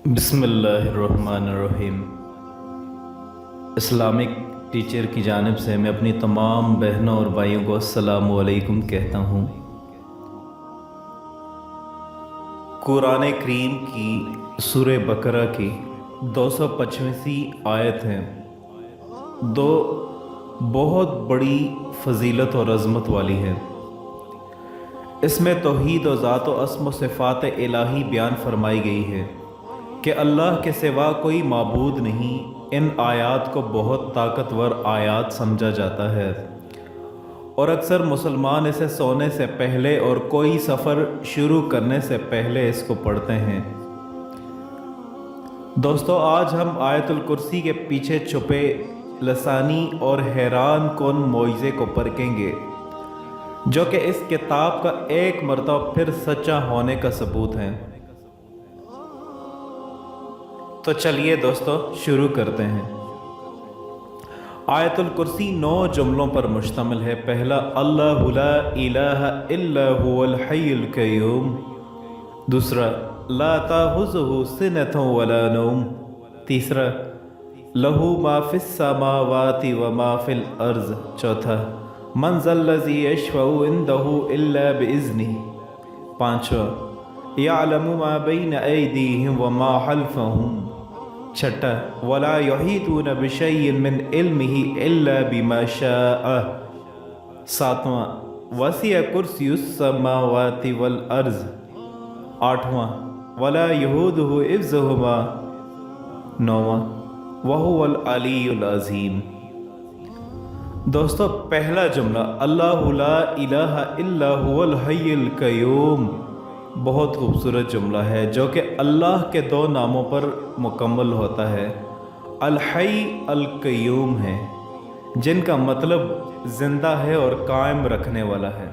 बिस्मिल्लाहिर्रहमानिर्रहीम। Islamic teacher की जानिब से मैं अपनी तमाम बहनों और भाइयों को अस्सलामु अलैकुम कहता हूँ। कुरान करीम की सूरह बकरा की 225वीं आयत है। दो बहुत बड़ी फजीलत और अज़मत वाली है। इसमें तौहीद और ज़ात व अस्म व सिफ़ात इलाही बयान फरमाई गई है कि अल्लाह के सिवा कोई माबूद नहीं। इन आयात को बहुत ताकतवर आयात समझा जाता है और अक्सर मुसलमान इसे सोने से पहले और कोई सफ़र शुरू करने से पहले इसको पढ़ते हैं। दोस्तों, आज हम आयतुल कुर्सी के पीछे छुपे लसानी और हैरान कौन मोइज़े को परखेंगे, जो कि इस किताब का एक मरतबा फिर सच्चा होने का सबूत है। तो चलिए दोस्तों शुरू करते हैं। आयतुल कुर्सी 9 जुमलों पर मुश्तमिल है। पहला, अल्लाहु ला इलाहा इल्ला हुवल हय्युल क़य्यूम। दूसरा, ला ताखुज़ुहु सिनतुन वला नौम। तीसरा, लहू मा फिस समावाति व मा फिल अर्ज़। चौथा, मन ज़ल्लज़ी यशफ़उ इंदहु इल्ला बिइज़्निही। पाँचवा, यअलमु मा बैन ऐदीहिम व मा खल्फ़हुम। छठा, वला युहीतून बिशैइन मिन इल्मिही इल्ला बिमा शाअ। सातवां, वसिअ कुर्सियुस समावाति वल अर्ज़। आठवां, वला यऊदुहु हिफ्ज़ुहुमा। नौवां, वहुवल अलीयुल अज़ीम। दोस्तों, पहला जुमला अल्लाहु ला इलाहा इल्ला हुवल हय्युल क़य्यूम बहुत खूबसूरत जुमला है, जो कि अल्लाह के 2 नामों पर मुकम्मल होता है। अल हय्य अल क़य्यूम है, जिनका मतलब ज़िंदा है और कायम रखने वाला है।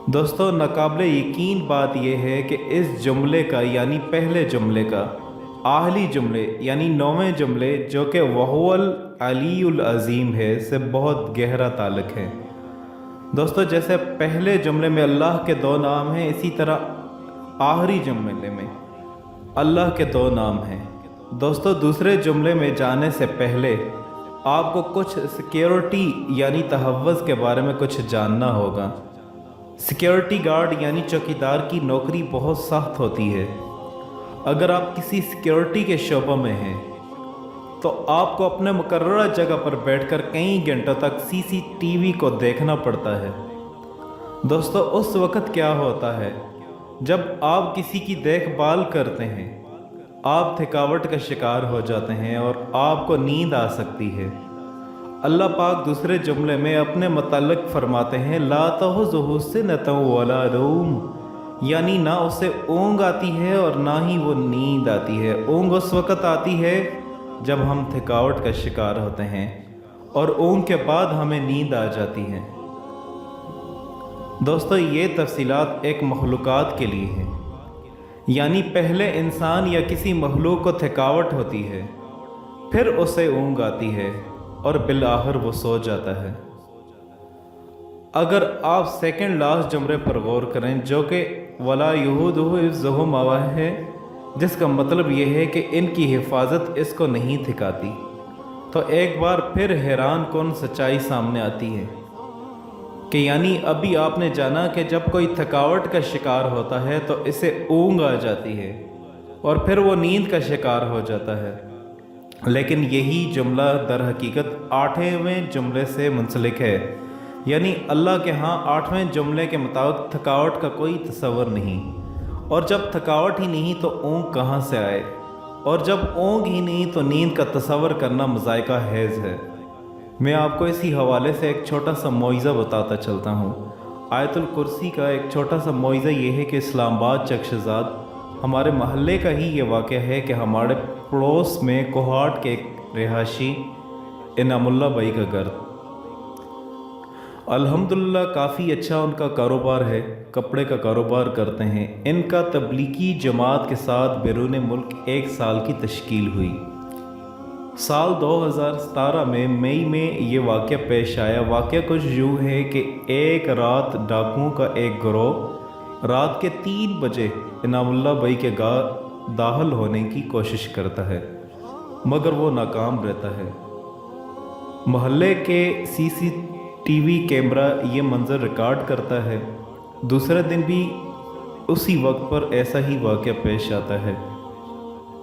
दोस्तों, नाक़ाबिले यकीन बात यह है कि इस जुमले का यानी पहले जुमले का आखिरी जुमले यानी 9वें जुमले, जो कि वहुवल अलीयुल अज़ीम है, से बहुत गहरा ताल्लुक़ है। दोस्तों, जैसे पहले जुमले में अल्लाह के 2 नाम हैं, इसी तरह आखिरी जुमले में अल्लाह के 2 नाम हैं। दोस्तों, दूसरे जुमले में जाने से पहले आपको कुछ सिक्योरिटी यानी तहव्वुज़ के बारे में कुछ जानना होगा। सिक्योरिटी गार्ड यानी चौकीदार की नौकरी बहुत सख्त होती है। अगर आप किसी सिक्योरिटी के शोबे में हैं तो आपको अपने मुकर्ररा जगह पर बैठकर कई घंटों तक सीसीटीवी को देखना पड़ता है। दोस्तों, उस वक़्त क्या होता है जब आप किसी की देखभाल करते हैं, आप थकावट का शिकार हो जाते हैं और आपको नींद आ सकती है। अल्लाह पाक दूसरे जुमले में अपने मुतल्लिक़ फरमाते हैं, ला ताखुज़ुहु सिनतुन वला नौम, यानी ना उसे ऊँघ आती है और ना ही वो नींद आती है। ऊँघ उस वक़्त आती है जब हम थकावट का शिकार होते हैं और ऊँघ के बाद हमें नींद आ जाती है। दोस्तों, ये तफसीलात एक मखलूक़ात के लिए हैं, यानी पहले इंसान या किसी मखलूक को थकावट होती है, फिर उसे ऊँघ आती है और बिलाखिर वो सो जाता है। अगर आप सेकंड लास्ट जुमले पर गौर करें, जो कि वला यऊदुहु हिफ्ज़ुहुमा है, जिसका मतलब यह है कि इनकी हिफाजत इसको नहीं थकाती, तो एक बार फिर हैरान कौन सच्चाई सामने आती है कि यानी अभी आपने जाना कि जब कोई थकावट का शिकार होता है तो इसे ऊँघ आ जाती है और फिर वो नींद का शिकार हो जाता है। लेकिन यही जुमला दर हकीकत 8वें जुमले से मुंसलिक है, यानी अल्लाह के यहाँ 8वें जुमले के मुताबिक थकावट का कोई तस्वर नहीं। और जब थकावट ही नहीं तो ऊँघ कहाँ से आए, और जब ऊँघ ही नहीं तो नींद का तस्वर करना मज़ाइका हैज़ है। मैं आपको इसी हवाले से एक छोटा सा मोइज़ा बताता चलता हूँ। आयतुल कुर्सी का एक छोटा सा मोइज़ा ये है कि इस्लामाबाद चकशज़ाद हमारे महल्ले का ही ये वाक़या है कि हमारे पड़ोस में कोहाट के एक रिहायशी इनामुल्लाह भाई का घर, अल्हम्दुलिल्लाह काफ़ी अच्छा उनका कारोबार है, कपड़े का कारोबार करते हैं। इनका तबलीगी जमात के साथ बैरून मुल्क 1 साल की तश्कील हुई। साल 2017 में मई में ये वाक़या पेश आया। वाक़या कुछ यूँ है कि एक रात डाकुओं का एक गिरोह रात के 3 बजे इनामुल्लाह भाई के दाखिल होने की कोशिश करता है मगर वो नाकाम रहता है। मोहल्ले के सीसीटीवी कैमरा ये मंज़र रिकॉर्ड करता है। दूसरे दिन भी उसी वक्त पर ऐसा ही वाक़या पेश आता है।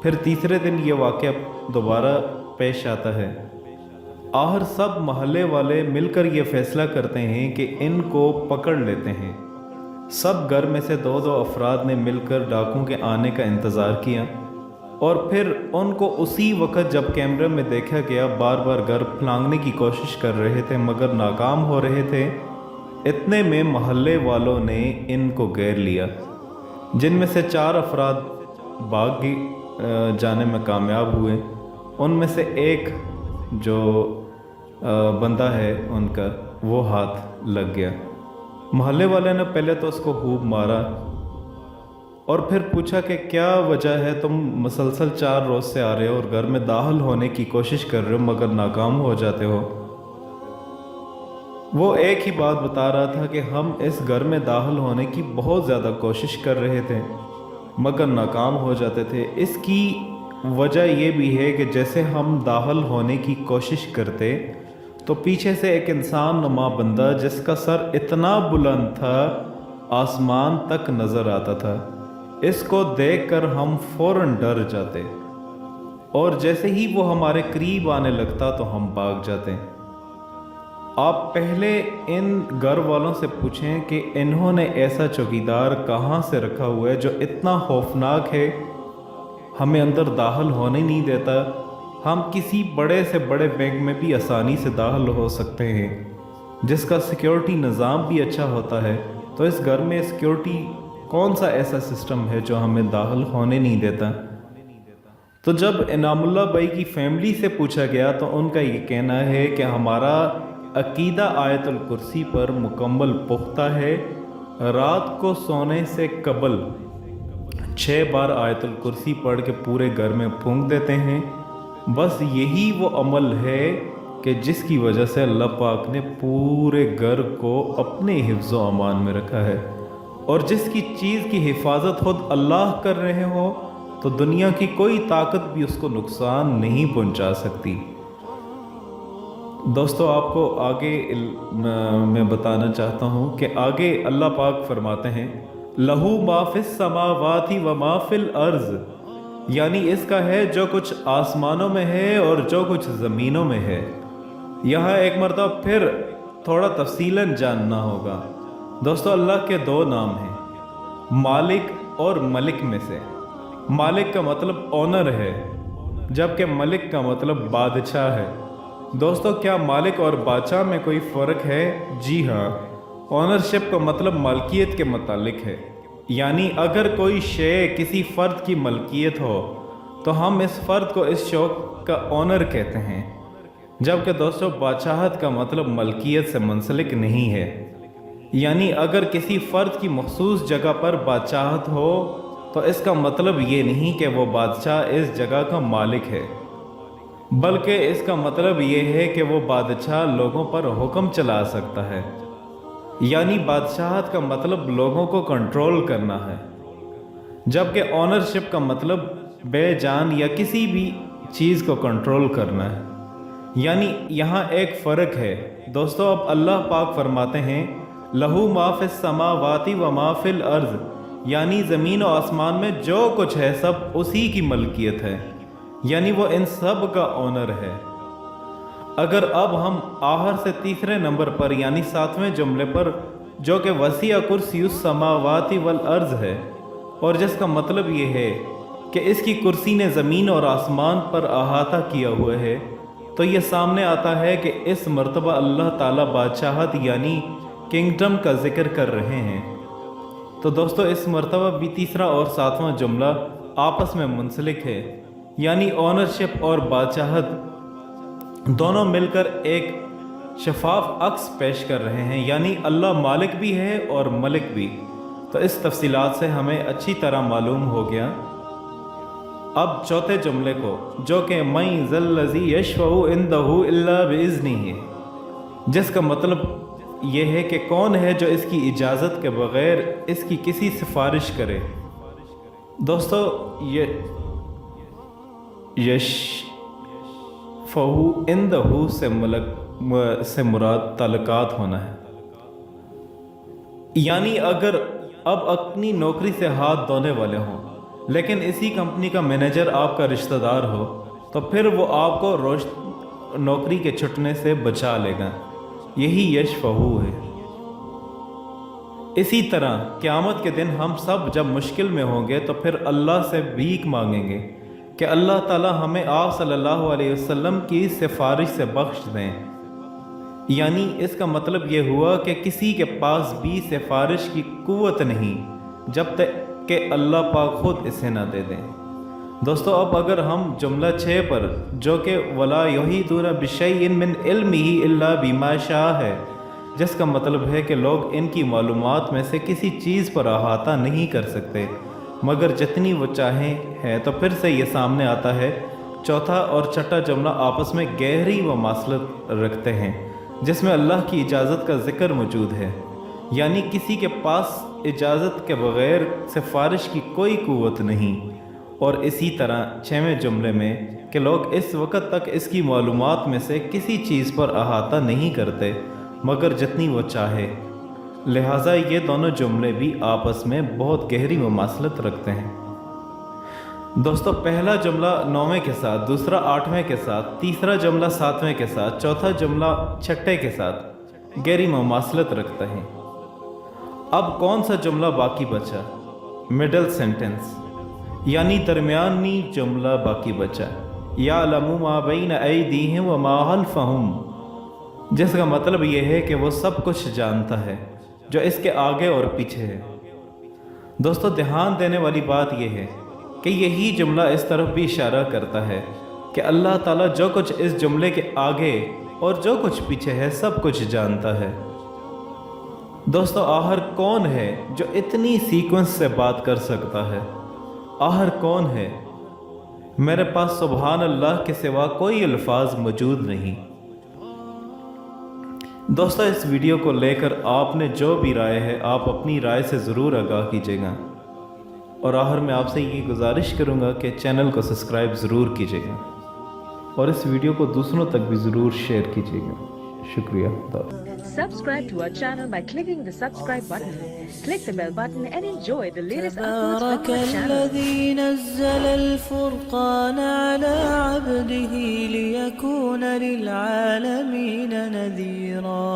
फिर तीसरे दिन ये वाक़या दोबारा पेश आता है। आखिर सब मोहल्ले वाले मिलकर ये फ़ैसला करते हैं कि इनको पकड़ लेते हैं। सब घर में से दो दो अफराद ने मिलकर डाकुओं के आने का इंतज़ार किया और फिर उनको उसी वक्त जब कैमरे में देखा गया बार बार घर फलांगने की कोशिश कर रहे थे मगर नाकाम हो रहे थे। इतने में मोहल्ले वालों ने इनको घेर लिया, जिनमें से 4 अफराद भाग जाने में कामयाब हुए। उनमें से एक जो बंदा है उनका वो हाथ लग गया। मोहल्ले वाले ने पहले तो उसको खूब मारा और फिर पूछा कि क्या वजह है, तुम मुसलसल 4 रोज़ से आ रहे हो और घर में दाखिल होने की कोशिश कर रहे हो मगर नाकाम हो जाते हो। वो एक ही बात बता रहा था कि हम इस घर में दाखिल होने की बहुत ज़्यादा कोशिश कर रहे थे मगर नाकाम हो जाते थे। इसकी वजह ये भी है कि जैसे हम दाखिल होने की कोशिश करते तो पीछे से एक इंसान नुमा बंदा जिसका सर इतना बुलंद था आसमान तक नज़र आता था। इसको देखकर हम फ़ौरन डर जाते और जैसे ही वो हमारे करीब आने लगता तो हम भाग जाते। आप पहले इन घर वालों से पूछें कि इन्होंने ऐसा चौकीदार कहाँ से रखा हुआ है जो इतना खौफनाक है, हमें अंदर दाखिल होने नहीं देता। हम किसी बड़े से बड़े बैंक में भी आसानी से दाखिल हो सकते हैं जिसका सिक्योरिटी निज़ाम भी अच्छा होता है, तो इस घर में सिक्योरिटी कौन सा ऐसा सिस्टम है जो हमें दाखिल होने नहीं देता। तो जब इनामुल्लाह भाई की फैमिली से पूछा गया तो उनका ये कहना है कि हमारा अकीदा आयतुल कुर्सी पर मुकम्मल पुख्ता है। रात को सोने से कबल 6 बार आयतुल कुर्सी पढ़ के पूरे घर में फूंक देते हैं। बस यही वो अमल है कि जिसकी वजह से अल्लाह पाक ने पूरे घर को अपने हिफ्ज़ व अमान में रखा है, और जिसकी चीज़ की हिफाजत खुद अल्लाह कर रहे हो तो दुनिया की कोई ताकत भी उसको नुकसान नहीं पहुंचा सकती। दोस्तों, आपको आगे मैं बताना चाहता हूँ कि आगे अल्लाह पाक फरमाते हैं लहू माफिस समावाति व माफिल अर्ज़, यानी इसका है जो कुछ आसमानों में है और जो कुछ ज़मीनों में है। यहाँ एक मरतबा फिर थोड़ा तफसीलन जानना होगा। दोस्तों, अल्लाह के 2 नाम हैं, मालिक और मलिक में से। मालिक का मतलब ऑनर है जबकि मलिक का मतलब बादशाह है। दोस्तों, क्या मालिक और बादशाह में कोई फ़र्क है? जी हाँ। ऑनरशिप का मतलब मालकियत के मुतालिक है, यानी अगर कोई शे किसी फ़र्द की मलकियत हो तो हम इस फ़र्द को इस शौक़ का ऑनर कहते हैं। जबकि दोस्तों, बादशाहत का मतलब मलकियत से मुंसलिक नहीं है, यानी अगर किसी फ़र्द की मखसूस जगह पर बादशाहत हो तो इसका मतलब ये नहीं कि वो बादशाह इस जगह का मालिक है, बल्कि इसका मतलब ये है कि वो बादशाह लोगों पर हुक्म चला सकता है। यानी बादशाहत का मतलब लोगों को कंट्रोल करना है, जबकि ऑनरशिप का मतलब बेजान या किसी भी चीज़ को कंट्रोल करना है। यानी यहाँ एक फ़र्क है। दोस्तों, अब अल्लाह पाक फरमाते हैं लहू माफिस समावाति व माफिल अर्ज़, यानी ज़मीन और आसमान में जो कुछ है सब उसी की मलकियत है, यानी वो इन सब का ऑनर है। अगर अब हम आखिर से तीसरे नंबर पर यानी 7वें जुमले पर, जो कि वसीअ कुर्सियुस समावाति वल अर्ज़ है और जिसका मतलब ये है कि इसकी कुर्सी ने ज़मीन और आसमान पर अहाता किया हुआ है, तो ये सामने आता है कि इस मर्तबा अल्लाह ताला बादशाहत यानी किंगडम का ज़िक्र कर रहे हैं। तो दोस्तों, इस मर्तबा भी तीसरा और 7वां जुमला आपस में मुंसलिक है, यानी ऑनरशिप और बादशाहत दोनों मिलकर एक शफाफ अक्स पेश कर रहे हैं, यानी अल्लाह मालिक भी है और मलिक भी। तो इस तफसीलात से हमें अच्छी तरह मालूम हो गया। अब चौथे जुमले को, जो कि मई ज़ल्लज़ी यशफ़उ इंदहु इल्ला बिइज़्निही, जिसका मतलब ये है कि कौन है जो इसकी इजाज़त के बग़ैर इसकी किसी सिफारिश करे। دوستو یہ یش فہو اندہو سے مراد تعلقات ہونا ہے، یعنی اگر اب اپنی نوکری سے ہاتھ دھونے والے ہوں لیکن اسی کمپنی کا مینیجر آپ کا رشتہ دار ہو تو پھر وہ آپ کو نوکری کے چھٹنے سے بچا لے گا، یہی یش فہو ہے۔ اسی طرح قیامت کے دن ہم سب جب مشکل میں ہوں گے تو پھر اللہ سے بھیک مانگیں گے کہ اللہ تعالی ہمیں آپ صلی اللہ علیہ وسلم کی سفارش سے بخش دیں، یعنی اس کا مطلب یہ ہوا کہ کسی کے پاس بھی سفارش کی قوت نہیں جب تک کہ اللہ پاک خود اسے نہ دے دیں۔ دوستو اب اگر ہم جملہ 6 پر جو کہ وَلَا يُحِيطُونَ بِشَيْءٍ مِّنْ عِلْمِهِ إِلَّا بِمَا شَاءَ ہے، جس کا مطلب ہے کہ لوگ ان کی معلومات میں سے کسی چیز پر احاطہ نہیں کر سکتے مگر جتنی وہ چاہیں ہے، تو پھر سے یہ سامنے آتا ہے چوتھا اور چھٹا جملہ آپس میں گہری مماثلت رکھتے ہیں جس میں اللہ کی اجازت کا ذکر موجود ہے، یعنی کسی کے پاس اجازت کے بغیر سفارش کی کوئی قوت نہیں، اور اسی طرح 6ویں جملے میں کہ لوگ اس وقت تک اس کی معلومات میں سے کسی چیز پر احاطہ نہیں کرتے مگر جتنی وہ چاہے، لہٰذا یہ دونوں جملے بھی آپس میں بہت گہری مماثلت رکھتے ہیں۔ دوستو پہلا جملہ 9ویں کے ساتھ، دوسرا 8ویں کے ساتھ، تیسرا جملہ 7ویں کے ساتھ، چوتھا جملہ 6 کے ساتھ گہری مماثلت رکھتا ہے۔ اب کون سا جملہ باقی بچا؟ مڈل سینٹنس، یعنی درمیانی جملہ باقی بچا، یعلم ما بین ایدیہم وما خلفہم، جس کا مطلب یہ ہے کہ وہ سب کچھ جانتا ہے جو اس کے آگے اور پیچھے ہے۔ دوستو دھیان دینے والی بات یہ ہے کہ یہی جملہ اس طرف بھی اشارہ کرتا ہے کہ اللہ تعالیٰ جو کچھ اس جملے کے آگے اور جو کچھ پیچھے ہے سب کچھ جانتا ہے۔ دوستو آخر کون ہے جو اتنی سیکوینس سے بات کر سکتا ہے؟ آخر کون ہے؟ میرے پاس سبحان اللہ کے سوا کوئی الفاظ موجود نہیں۔ دوستو اس ویڈیو کو لے کر آپ نے جو بھی رائے ہے آپ اپنی رائے سے ضرور آگاہ کیجیے گا، اور آخر میں آپ سے یہ گزارش کروں گا کہ چینل کو سبسکرائب ضرور کیجیے گا اور اس ویڈیو کو دوسروں تک بھی ضرور شیئر کیجیے گا۔ شکریہ۔ Subscribe to our channel by clicking the subscribe button. Click the bell button and enjoy the latest uploads from تبارك our channel. الذي نزل الفرقان على عبده ليكون للعالمين نذيرا